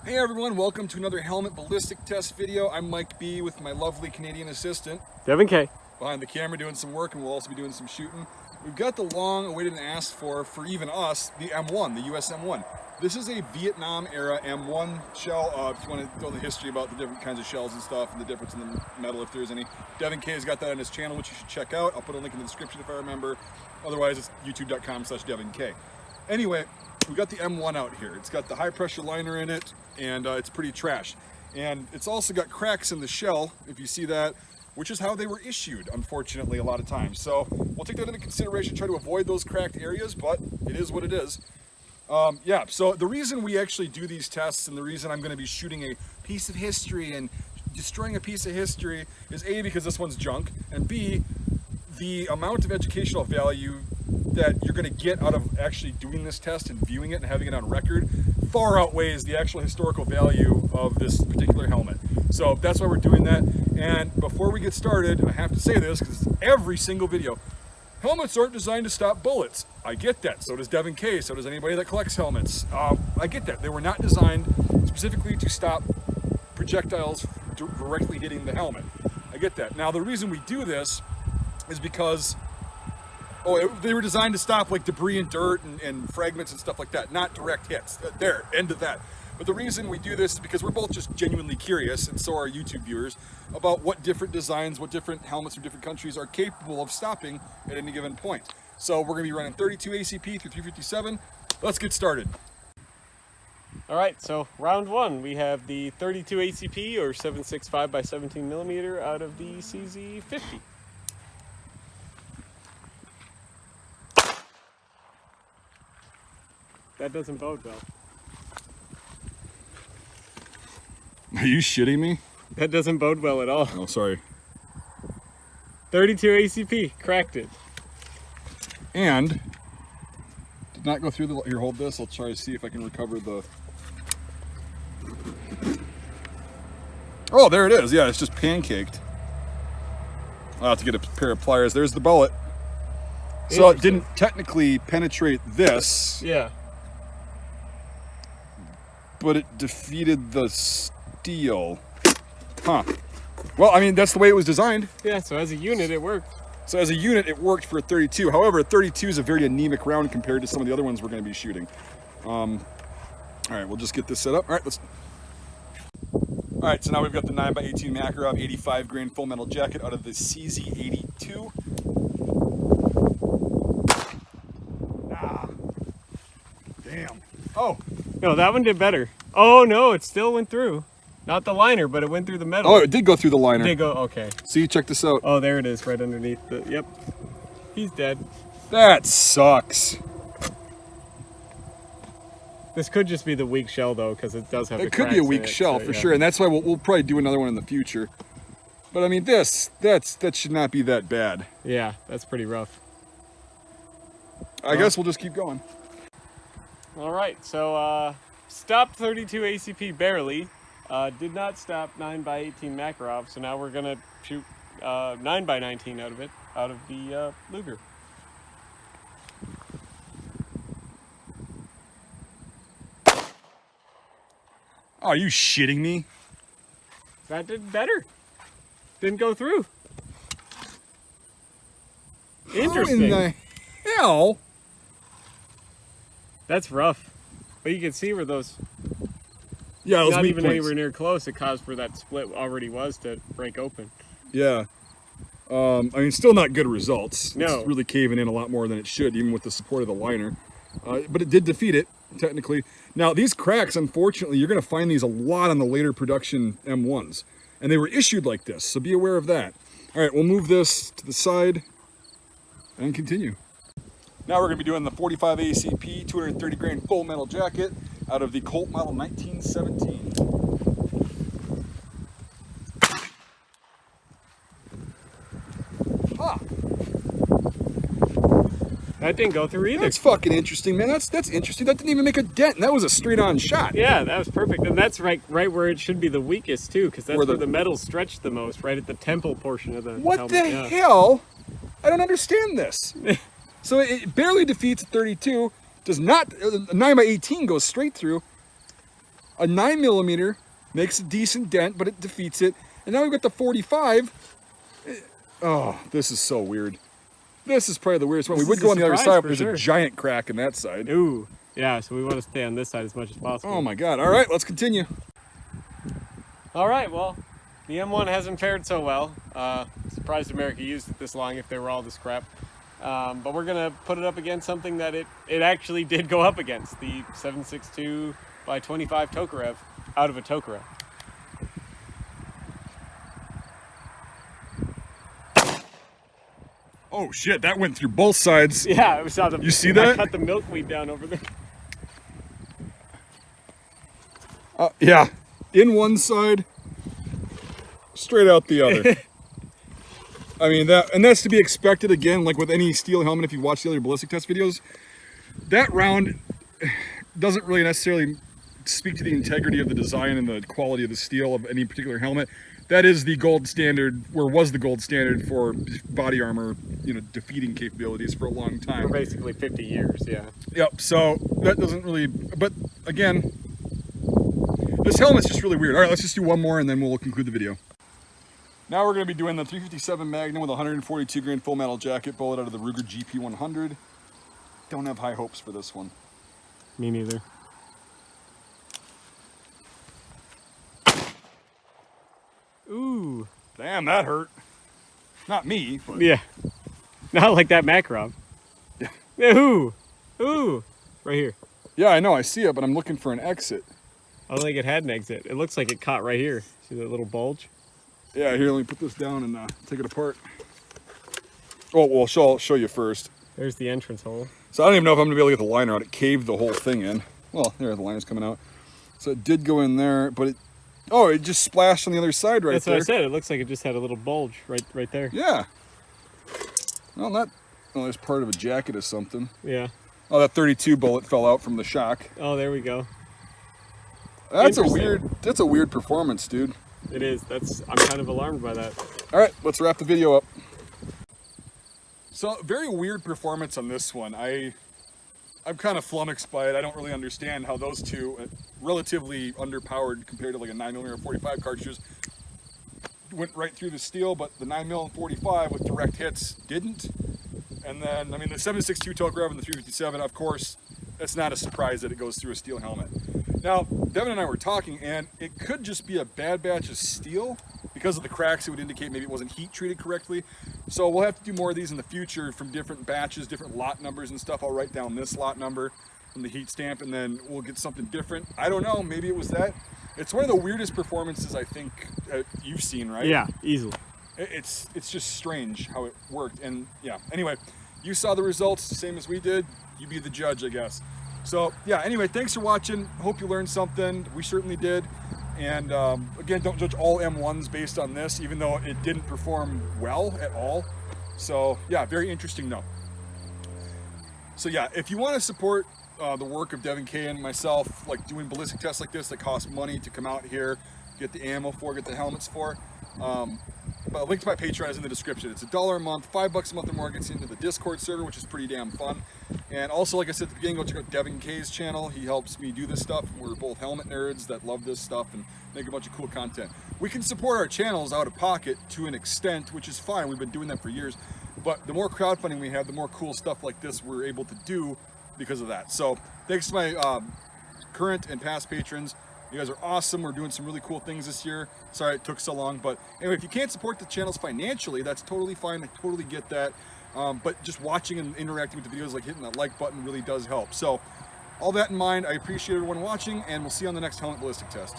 Hey everyone, welcome to another helmet ballistic test video. I'm Mike B with my lovely Canadian assistant, Devin K. behind the camera doing some work, and we'll also be doing some shooting. We've got the long awaited and asked for even us, the M1, the US M1. This is a Vietnam era M1 shell. If you want to know the history about the different kinds of shells and stuff and the difference in the metal, if there's any, Devin K has got that on his channel, which you should check out. I'll put a link in the description if I remember. Otherwise, it's youtube.com/Devin K. Anyway, we got the M1 out here. It's got the high pressure liner in it, and it's pretty trash. And it's also got cracks in the shell, if you see that, which is how they were issued, unfortunately, a lot of times. So we'll take that into consideration, try to avoid those cracked areas, but it is what it is. Yeah, so the reason we actually do these tests and the reason I'm going to be shooting a piece of history and destroying a piece of history is A, because this one's junk, and B, the amount of educational value that you're going to get out of actually doing this test and viewing it and having it on record far outweighs the actual historical value of this particular helmet. So that's why we're doing that. And before we get started, I have to say this because every single video, helmets aren't designed to stop bullets. I get that. So does Devin K. So does anybody that collects helmets. I get that. They were not designed specifically to stop projectiles directly hitting the helmet. I get that. Now the reason we do this is because they were designed to stop like debris and dirt and fragments and stuff like that, not direct hits. There, end of that. But the reason we do this is because we're both just genuinely curious, and so are YouTube viewers, about what different designs, what different helmets from different countries are capable of stopping at any given point. So we're going to be running 32 ACP through 357. Let's get started. All right, so round one, we have the 32 ACP or 7.65 by 17 millimeter out of the CZ50. That doesn't bode well. Are you shitting me? That doesn't bode well at all. Oh, sorry. 32 ACP, cracked it. And did not go through the. Here, hold this. I'll try to see if I can recover the. Oh, there it is. Yeah, it's just pancaked. I'll have to get a pair of pliers. There's the bullet. So it didn't technically penetrate this. Yeah. But it defeated the steel. Huh. Well, I mean, that's the way it was designed. Yeah, so as a unit, it worked. So as a unit, it worked for a 32. However, a 32 is a very anemic round compared to some of the other ones we're going to be shooting. All right, we'll just get this set up. All right, let's. All right, so now we've got the 9x18 Makarov 85 grain full metal jacket out of the CZ82. Ah. Damn. Oh. No, that one did better. Oh no, it still went through. Not the liner, but it went through the metal. Oh, it did go through the liner. It did go, okay. See, check this out. Oh, there it is, right underneath the, yep. He's dead. That sucks. This could just be the weak shell though, because it does have. It could be a weak shell for sure, and that's why we'll probably do another one in the future. But I mean, that should not be that bad. Yeah, that's pretty rough. I guess we'll just keep going. All right, so stopped 32 ACP barely. Did not stop 9x18 Makarov, so now we're gonna shoot 9x19 out of the Luger. Oh, are you shitting me? That did better. Didn't go through. Interesting. How in the hell? That's rough. But you can see where those. Yeah, those not weak even points. anywhere near close. It caused where that split already was to break open. Yeah. I mean, still not good results. No. It's really caving in a lot more than it should, even with the support of the liner. But it did defeat it, technically. Now, these cracks, unfortunately, you're going to find these a lot on the later production M1s. And they were issued like this, so be aware of that. All right, we'll move this to the side and continue. Now we're going to be doing the 45 ACP 230 grain full metal jacket out of the Colt model 1917. Ah, That didn't go through either. that's fucking interesting, man. That's interesting. That didn't even make a dent, and that was a straight-on shot. Yeah, that was perfect. And that's right where it should be the weakest, too, because that's where the metal stretched the most, right at the temple portion of the What helmet. the hell? I don't understand this. So it barely defeats a 32, does not, 9x18 goes straight through. A 9mm makes a decent dent, but it defeats it. And now we've got the 45. Oh, this is so weird. This is probably the weirdest one. We would go on the other side, but there's a giant crack in that side. Ooh, yeah, so we want to stay on this side as much as possible. Oh my God. All right, let's continue. All right, well, the M1 hasn't fared so well. Surprised America used it this long if they were all this crap. But we're gonna put it up against something that it actually did go up against, the 7.62 by 25 Tokarev out of a Tokarev. Oh shit, that went through both sides. Yeah, we saw the. You see that? I cut the milkweed down over there. Yeah, in one side, straight out the other. I mean, that's to be expected again, like with any steel helmet, if you watch the other ballistic test videos. That round doesn't really necessarily speak to the integrity of the design and the quality of the steel of any particular helmet. That is the gold standard, or was the gold standard for body armor, defeating capabilities for a long time. For basically 50 years, yeah. Yep, so that doesn't really, but again, this helmet's just really weird. All right, let's just do one more and then we'll conclude the video. Now we're going to be doing the 357 Magnum with a 142 grain full metal jacket bullet out of the Ruger GP100. Don't have high hopes for this one. Me neither. Ooh. Damn, that hurt. Not me, but... Yeah. Not like that Makarov. Yeah. Ooh. Ooh. Right here. Yeah, I know, I see it, but I'm looking for an exit. I don't think it had an exit. It looks like it caught right here. See that little bulge? Yeah, here, let me put this down and take it apart. Oh, well, I'll show you first. There's the entrance hole. So I don't even know if I'm going to be able to get the liner out. It caved the whole thing in. Well, there, the liner's coming out. So it did go in there, but it just splashed on the other side right there. That's what I said. It looks like it just had a little bulge right there. Yeah. Well, there's part of a jacket or something. Yeah. Oh, that 32 bullet fell out from the shock. Oh, there we go. That's a weird performance, dude. It is. I'm kind of alarmed by that. All right, let's wrap the video up. So, very weird performance on this one. I'm kind of flummoxed by it. I don't really understand how those two, relatively underpowered compared to like a 9mm or 45 cartridges, went right through the steel, but the 9mm and 45 with direct hits didn't. And then, I mean, the 7.62 Tokarev and the 357, of course, that's not a surprise that it goes through a steel helmet. Now, Devin and I were talking, and it could just be a bad batch of steel. Because of the cracks, it would indicate maybe it wasn't heat treated correctly. So we'll have to do more of these in the future from different batches, different lot numbers and stuff. I'll write down this lot number from the heat stamp, and then we'll get something different. I don't know, maybe it was that. It's one of the weirdest performances I think you've seen, right? Yeah, easily. It's just strange how it worked. And yeah, anyway, you saw the results, same as we did. You be the judge, I guess. So yeah, anyway, thanks for watching. Hope you learned something. We certainly did. And again, don't judge all M1s based on this, even though it didn't perform well at all. So yeah, very interesting though. So yeah, if you want to support the work of Devin K and myself, like doing ballistic tests like this that cost money to come out here, get the ammo for, get the helmets for, but a link to my Patreon is in the description. It's $1 a month, $5 a month or more gets into the Discord server, which is pretty damn fun. And also, like I said at the beginning, go check out Devin K's channel. He helps me do this stuff. We're both helmet nerds that love this stuff and make a bunch of cool content. We can support our channels out of pocket to an extent, which is fine. We've been doing that for years. But the more crowdfunding we have, the more cool stuff like this we're able to do because of that. So thanks to my current and past patrons. You guys are awesome. We're doing some really cool things this year. Sorry it took so long, but anyway, if you can't support the channels financially, that's totally fine. I totally get that. But just watching and interacting with the videos, like hitting that like button, really does help. So all that in mind, I appreciate everyone watching, and we'll see you on the next Helmet Ballistic Test.